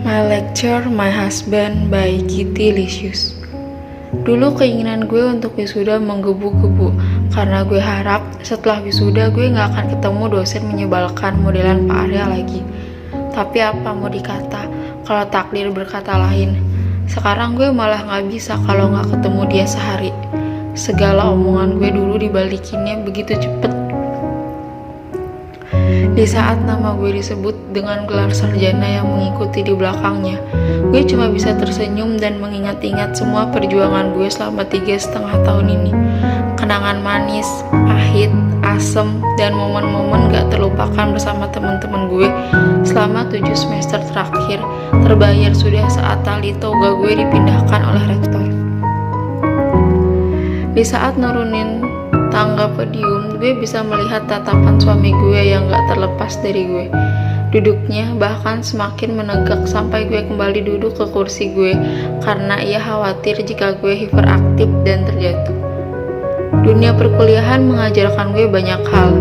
My Lecture, My Husband by Kitty Licious. Dulu keinginan gue untuk wisuda menggebu-gebu karena gue harap setelah wisuda gue gak akan ketemu dosen menyebalkan modelan Pak Arya lagi. Tapi apa mau dikata kalau takdir berkata lain. Sekarang gue malah gak bisa kalau gak ketemu dia sehari. Segala omongan gue dulu dibalikinnya begitu cepet. Di saat nama gue disebut dengan gelar sarjana yang mengikuti di belakangnya, gue cuma bisa tersenyum dan mengingat-ingat semua perjuangan gue selama 3,5 tahun ini. Kenangan manis, pahit, asem, dan momen-momen gak terlupakan bersama teman-teman gue selama 7 semester terakhir terbayar sudah saat tali toga gue dipindahkan oleh rektor. Di saat nurunin tangga podium, gue bisa melihat tatapan suami gue yang gak terlepas dari gue. Duduknya bahkan semakin menegak sampai gue kembali duduk ke kursi gue karena ia khawatir jika gue hiperaktif dan terjatuh. Dunia perkuliahan mengajarkan gue banyak hal,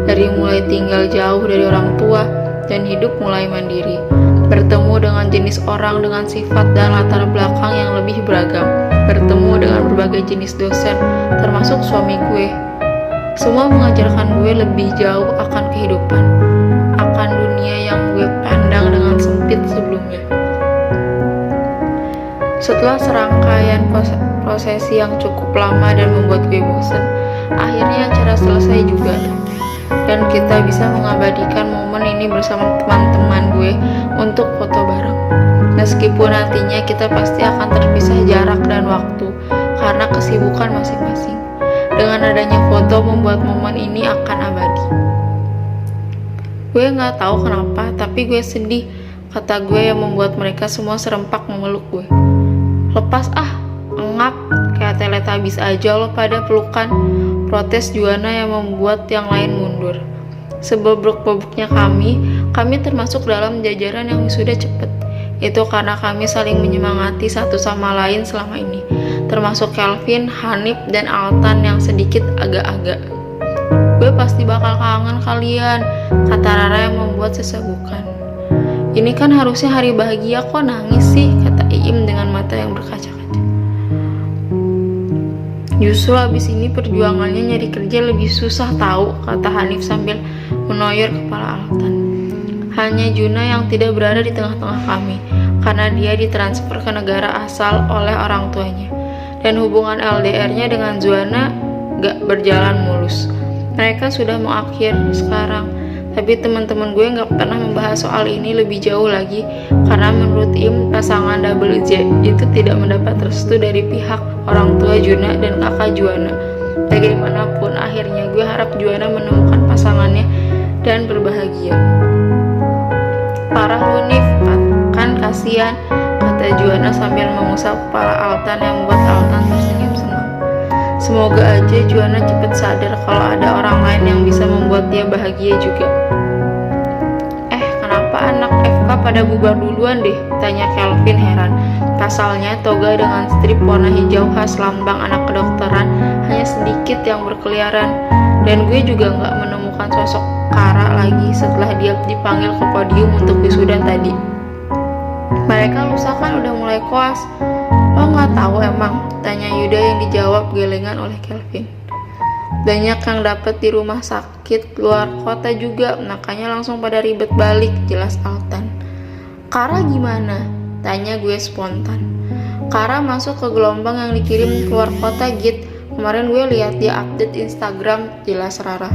dari mulai tinggal jauh dari orang tua dan hidup mulai mandiri, bertemu dengan jenis orang dengan sifat dan latar belakang yang lebih beragam, bertemu dengan berbagai jenis dosen, termasuk suami gue. Semua mengajarkan gue lebih jauh akan kehidupan, akan dunia yang gue pandang dengan sempit sebelumnya. Setelah serangkaian prosesi yang cukup lama dan membuat gue bosan, akhirnya acara selesai juga. Dan kita bisa mengabadikan momen ini bersama teman-teman gue untuk foto bareng. Meskipun nantinya kita pasti akan terpisah jarak dan waktu karena kesibukan masing-masing. Dengan adanya foto membuat momen ini akan abadi. Gue gak tahu kenapa, tapi gue sedih, kata gue yang membuat mereka semua serempak memeluk gue. Lepas engap, kayak Teletubbies aja lo pada pelukan, protes Juana yang membuat yang lain mundur. Sebobrok-bobroknya kami termasuk dalam jajaran yang sudah cepet. Itu karena kami saling menyemangati satu sama lain selama ini, termasuk Kelvin, Hanif, dan Altan yang sedikit agak-agak. Gue pasti bakal kangen kalian, kata Rara yang membuat sesagukan. Ini kan harusnya hari bahagia, kok nangis sih, kata Iim dengan mata yang berkaca-kaca. Justru abis ini perjuangannya nyari kerja lebih susah tahu, kata Hanif sambil menoyor kepala Altan. Hanya Juna yang tidak berada di tengah-tengah kami, karena dia ditransfer ke negara asal oleh orang tuanya. Dan hubungan LDR-nya dengan Juana gak berjalan mulus. Mereka sudah mau akhir sekarang, tapi teman-teman gue gak pernah membahas soal ini lebih jauh lagi, karena menurut Im, pasangan Double J itu tidak mendapat restu dari pihak orang tua Juna dan kakak Juana. Bagaimanapun, akhirnya gue harap Juana menemukan pasangannya dan berbahagia. Parah lu Nif, kan kasihan, kata Juana sambil mengusap kepala Altan yang membuat Altan tersenyum senang. Semoga aja Juana cepat sadar kalau ada orang lain yang bisa membuat dia bahagia juga. Kenapa anak FK pada bubar duluan deh, tanya Kelvin heran. Pasalnya toga dengan strip warna hijau khas lambang anak kedokteran hanya sedikit yang berkeliaran. Dan gue juga gak menemukan sosok Kara lagi setelah dia dipanggil ke podium untuk wisuda tadi. Mereka lusa kan udah mulai koas. Lo gak tahu emang, tanya Yuda yang dijawab gelengan oleh Kelvin. Banyak yang dapat di rumah sakit luar kota juga, makanya langsung pada ribet balik, jelas Altan. Kara gimana? Tanya gue spontan. Kara masuk ke gelombang yang dikirim keluar kota Git. Kemarin gue lihat dia update Instagram, jelas Rara.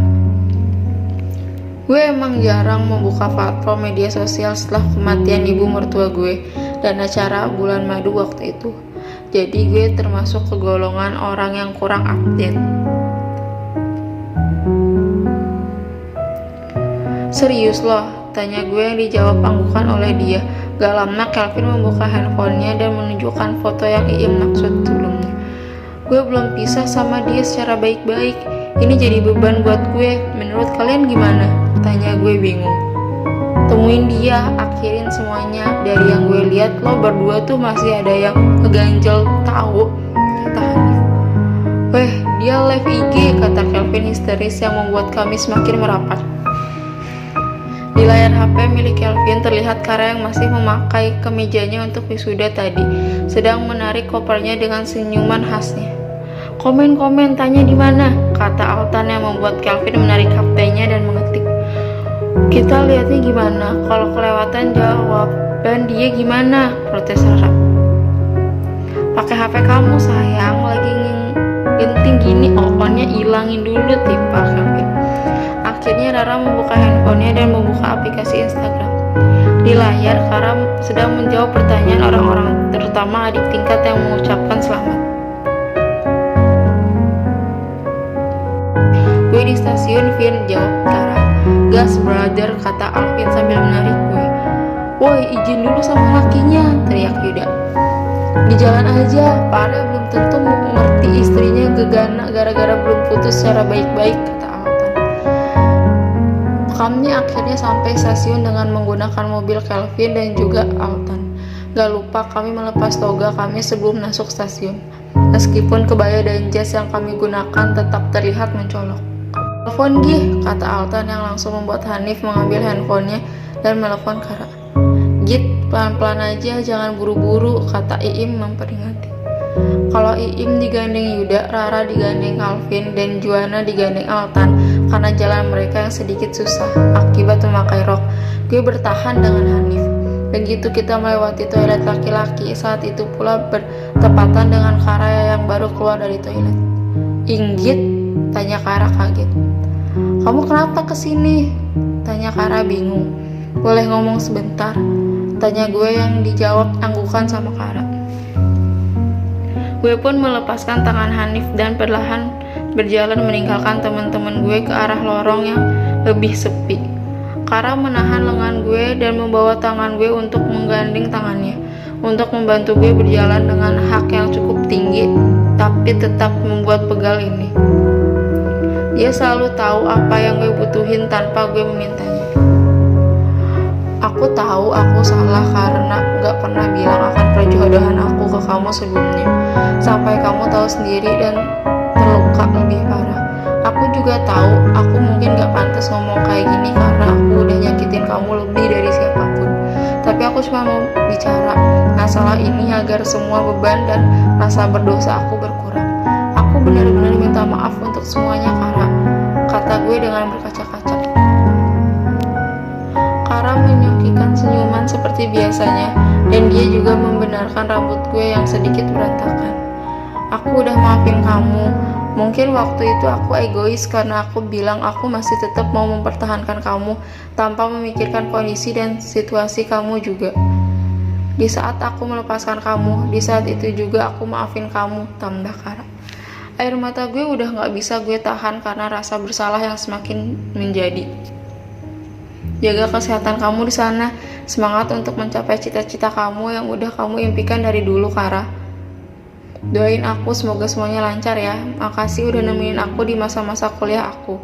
Gue emang jarang membuka platform media sosial setelah kematian ibu mertua gue dan acara bulan madu waktu itu. Jadi gue termasuk ke golongan orang yang kurang update. Serius loh, tanya gue yang dijawab anggukan oleh dia. Gak lama Kelvin membuka handphonenya dan menunjukkan foto yang Iim maksud sebelumnya. Gue belum pisah sama dia secara baik-baik. Ini jadi beban buat gue. Menurut kalian gimana? Tanya gue bingung. Temuin dia, akhirin semuanya. Dari yang gue lihat lo berdua tuh masih ada yang ngeganjel tahu, kata Hanif. Weh, dia live IG, kata Kelvin histeris yang membuat kami semakin merapat. Di layar HP milik Kelvin terlihat Kara yang masih memakai kemejanya untuk wisuda tadi, sedang menarik kopernya dengan senyuman khasnya. Komen, tanya di mana? Kata Altan yang membuat Kelvin menarik HP-nya dan mengetik. Kita lihatnya gimana? Kalau kelewatan jawab. Dan dia gimana? Protes Rara. Pakai HP kamu sayang, lagi genting gini, okonnya ilangin dulu, tipe Kelvin. Akhirnya Rara membuka handphonenya dan membuka aplikasi Instagram. Di layar, Kara sedang menjawab pertanyaan orang-orang, terutama adik tingkat yang mengucapkan selamat. Gue di stasiun, Vin, jawab Kara. Gas brother, kata Alvin sambil menarik gue. Woi, izin dulu sama lakinya, teriak Yuda. Di jalan aja, Para belum tentu mengerti istrinya gegana gara-gara belum putus secara baik-baik, kata Altan. Kami akhirnya sampai stasiun dengan menggunakan mobil Kelvin dan juga Altan. Gak lupa kami melepas toga kami sebelum masuk stasiun. Meskipun kebaya dan jas yang kami gunakan tetap terlihat mencolok. Telepon Gih, kata Altan yang langsung membuat Hanif mengambil handphonenya dan menelepon Kara. Git, pelan-pelan aja, jangan buru-buru, kata Iim memperingati. Kalau Iim digandeng Yuda, Rara digandeng Alvin, dan Juana digandeng Altan karena jalan mereka yang sedikit susah akibat memakai rok. Gue bertahan dengan Hanif. Begitu kita melewati toilet laki-laki, saat itu pula bertepatan dengan Kara yang baru keluar dari toilet. Inggit, tanya Kara kaget. Kamu kenapa kesini? Tanya Kara bingung. Boleh ngomong sebentar? Tanya gue yang dijawab anggukan sama Kara. Gue pun melepaskan tangan Hanif dan perlahan berjalan meninggalkan teman-teman gue ke arah lorong yang lebih sepi. Kara menahan lengan gue dan membawa tangan gue untuk menggandeng tangannya, untuk membantu gue berjalan dengan hak yang cukup tinggi, tapi tetap membuat pegal ini. Dia selalu tahu apa yang gue butuhin tanpa gue memintanya. Aku tahu aku salah karena gak pernah bilang akan perjodohan aku ke kamu sebelumnya, sampai kamu tahu sendiri dan terluka lebih parah. Aku juga tahu aku mungkin gak pantas ngomong kayak gini karena aku udah nyakitin kamu lebih dari siapapun. Tapi aku cuma mau bicara masalah ini agar semua beban dan rasa berdosa aku berkurang. Aku benar-benar minta maaf untuk semuanya, Kara, kata gue dengan berkaca-kaca. Kara menyungkikan senyuman seperti biasanya, dan dia juga membenarkan rambut gue yang sedikit berantakan. Aku udah maafin kamu. Mungkin waktu itu aku egois karena aku bilang aku masih tetap mau mempertahankan kamu tanpa memikirkan kondisi dan situasi kamu juga. Di saat aku melepaskan kamu, di saat itu juga aku maafin kamu, tambah Kara. Air mata gue udah gak bisa gue tahan karena rasa bersalah yang semakin menjadi. Jaga kesehatan kamu di sana. Semangat untuk mencapai cita-cita kamu yang udah kamu impikan dari dulu, Kara. Doain aku semoga semuanya lancar ya. Makasih udah nemenin aku di masa-masa kuliah aku.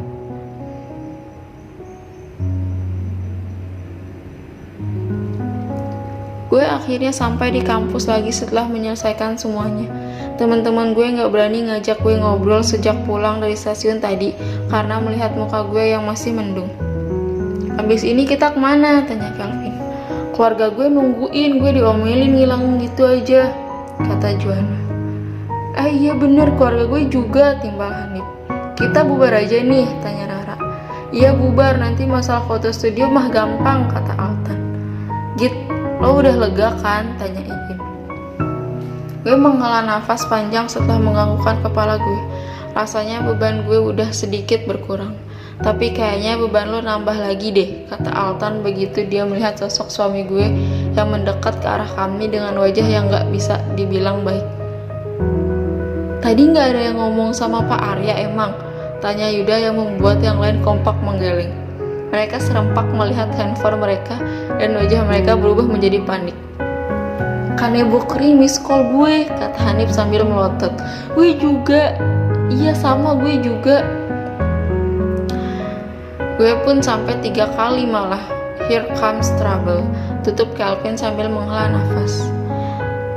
Gue akhirnya sampai di kampus lagi setelah menyelesaikan semuanya. Teman-teman gue gak berani ngajak gue ngobrol sejak pulang dari stasiun tadi karena melihat muka gue yang masih mendung. Abis ini kita kemana? Tanya Kelvin. Keluarga gue nungguin, gue diomelin ngilang gitu aja, kata Juana. Iya bener, keluarga gue juga, timbal Hanif. Kita bubar aja nih, tanya Rara. Iya bubar, nanti masalah foto studio mah gampang, kata Altan. Git, lo udah lega kan? Tanya Iim. Gue menghela nafas panjang setelah menganggukkan kepala gue. Rasanya beban gue udah sedikit berkurang. Tapi kayaknya beban lo nambah lagi deh, kata Altan begitu dia melihat sosok suami gue yang mendekat ke arah kami dengan wajah yang gak bisa dibilang baik. Tadi gak ada yang ngomong sama Pak Arya emang? Tanya Yuda yang membuat yang lain kompak menggeleng. Mereka serempak melihat handphone mereka dan wajah mereka berubah menjadi panik. Kanebo Kri miss call gue, kata Hanif sambil melotot. Gue juga. Iya sama gue juga. Gue pun sampai 3 kali malah. Here comes trouble, tutup Kelvin sambil menghela nafas.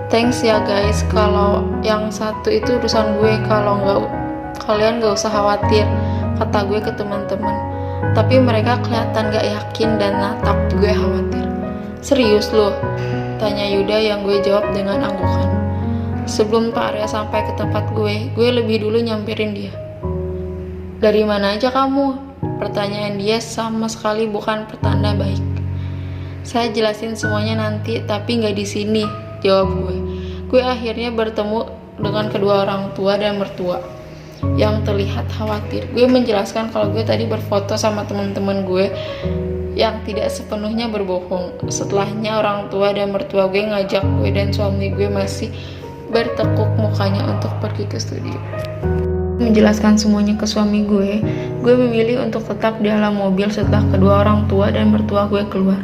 Thanks ya guys, kalau yang satu itu urusan gue, kalau nggak kalian gak usah khawatir, kata gue ke teman-teman. Tapi mereka kelihatan gak yakin dan natap gue khawatir. Serius loh? Tanya Yuda yang gue jawab dengan anggukan. Sebelum Pak Arya sampai ke tempat gue lebih dulu nyamperin dia. Dari mana aja kamu? Pertanyaan dia sama sekali bukan pertanda baik. Saya jelasin semuanya nanti, tapi gak di sini, jawab gue. Gue akhirnya bertemu dengan kedua orang tua dan mertua yang terlihat khawatir. Gue menjelaskan kalau gue tadi berfoto sama teman-teman gue yang tidak sepenuhnya berbohong. Setelahnya orang tua dan mertua gue ngajak gue dan suami gue masih bertekuk mukanya untuk pergi ke studio. Menjelaskan semuanya ke suami gue memilih untuk tetap di dalam mobil setelah kedua orang tua dan mertua gue keluar.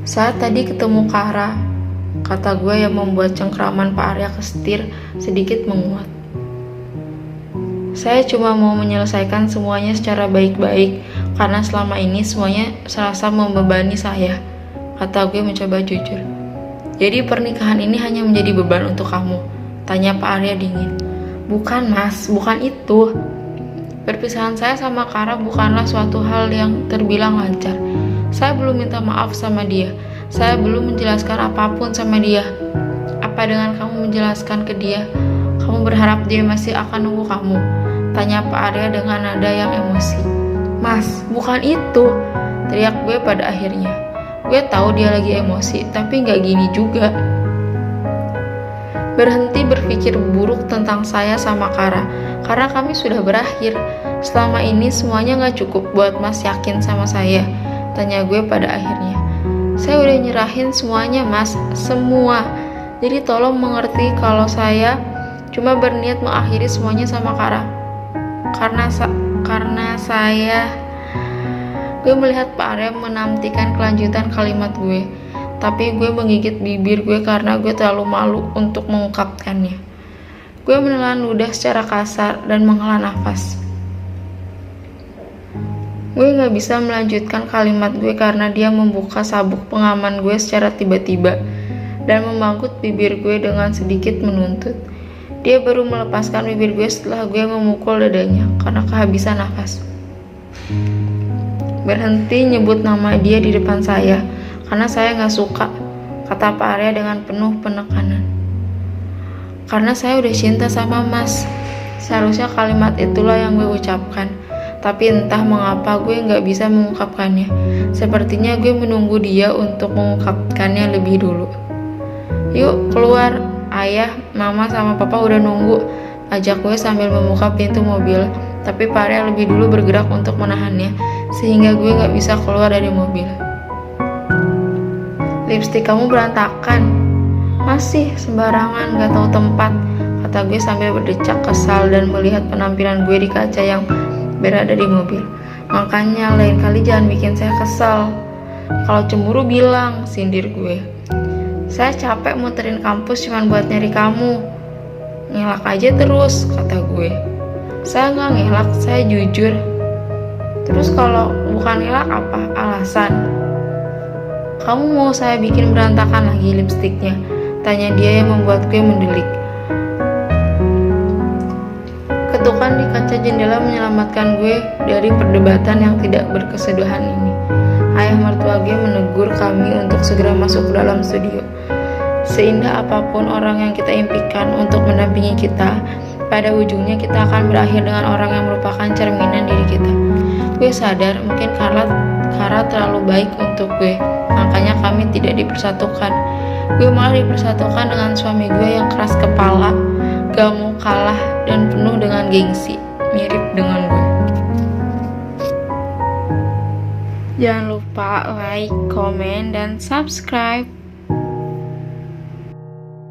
Saat tadi ketemu Kara, kata gue yang membuat cengkraman Pak Arya ke setir sedikit menguat. Saya cuma mau menyelesaikan semuanya secara baik-baik karena selama ini semuanya serasa membebani saya, kata gue mencoba jujur. Jadi pernikahan ini hanya menjadi beban untuk kamu? Tanya Pak Arya dingin. Bukan mas, bukan itu. Perpisahan saya sama Kara bukanlah suatu hal yang terbilang lancar. Saya belum minta maaf sama dia. Saya belum menjelaskan apapun sama dia. Apa dengan kamu menjelaskan ke dia? Kamu berharap dia masih akan nunggu kamu? Tanya Pak Arya dengan nada yang emosi. Mas, bukan itu, teriak gue pada akhirnya. Gue tahu dia lagi emosi, tapi gak gini juga. Berhenti berpikir buruk tentang saya sama Kara, karena kami sudah berakhir. Selama ini semuanya gak cukup buat mas yakin sama saya, tanya gue pada akhirnya. Saya udah nyerahin semuanya mas, semua. Jadi tolong mengerti kalau saya cuma berniat mengakhiri semuanya sama Kara. Karena saya... Gue melihat Pak Arya menantikan kelanjutan kalimat gue, tapi gue menggigit bibir gue karena gue terlalu malu untuk mengungkapkannya. Gue menelan ludah secara kasar dan menghela nafas. Gue gak bisa melanjutkan kalimat gue karena dia membuka sabuk pengaman gue secara tiba-tiba dan membangkut bibir gue dengan sedikit menuntut. Dia baru melepaskan bibir gue setelah gue memukul dadanya karena kehabisan nafas. Berhenti nyebut nama dia di depan saya karena saya gak suka, kata Pak Arya dengan penuh penekanan. Karena saya udah cinta sama mas. Seharusnya kalimat itulah yang gue ucapkan, tapi entah mengapa gue gak bisa mengungkapkannya. Sepertinya gue menunggu dia untuk mengungkapkannya lebih dulu. Yuk keluar, ayah, mama sama papa udah nunggu, ajak gue sambil membuka pintu mobil. Tapi Pak Arya lebih dulu bergerak untuk menahannya, sehingga gue gak bisa keluar dari mobil. Lipstik kamu berantakan. Masih sembarangan, gak tahu tempat, kata gue sambil berdecak kesal dan melihat penampilan gue di kaca yang berada di mobil. Makanya lain kali jangan bikin saya kesal. Kalau cemburu bilang, sindir gue. Saya capek muterin kampus cuman buat nyari kamu. Ngelak aja terus, kata gue. Saya gak ngelak, saya jujur. Terus kalau bukan ngelak apa alasan? Kamu mau saya bikin berantakan lagi lipstiknya? Tanya dia yang membuat gue mendelik. Ketukan di kaca jendela menyelamatkan gue dari perdebatan yang tidak berkesudahan ini. Ayah mertua gue menegur kami untuk segera masuk ke dalam studio. Seindah apapun orang yang kita impikan untuk mendampingi kita, pada ujungnya kita akan berakhir dengan orang yang merupakan cerminan diri kita. Gue sadar mungkin Kara terlalu baik untuk gue, makanya kami tidak dipersatukan. Gue malah dipersatukan dengan suami gue yang keras kepala, gak mau kalah dan penuh dengan gengsi, mirip dengan gue. Jangan lupa like, komen, dan subscribe.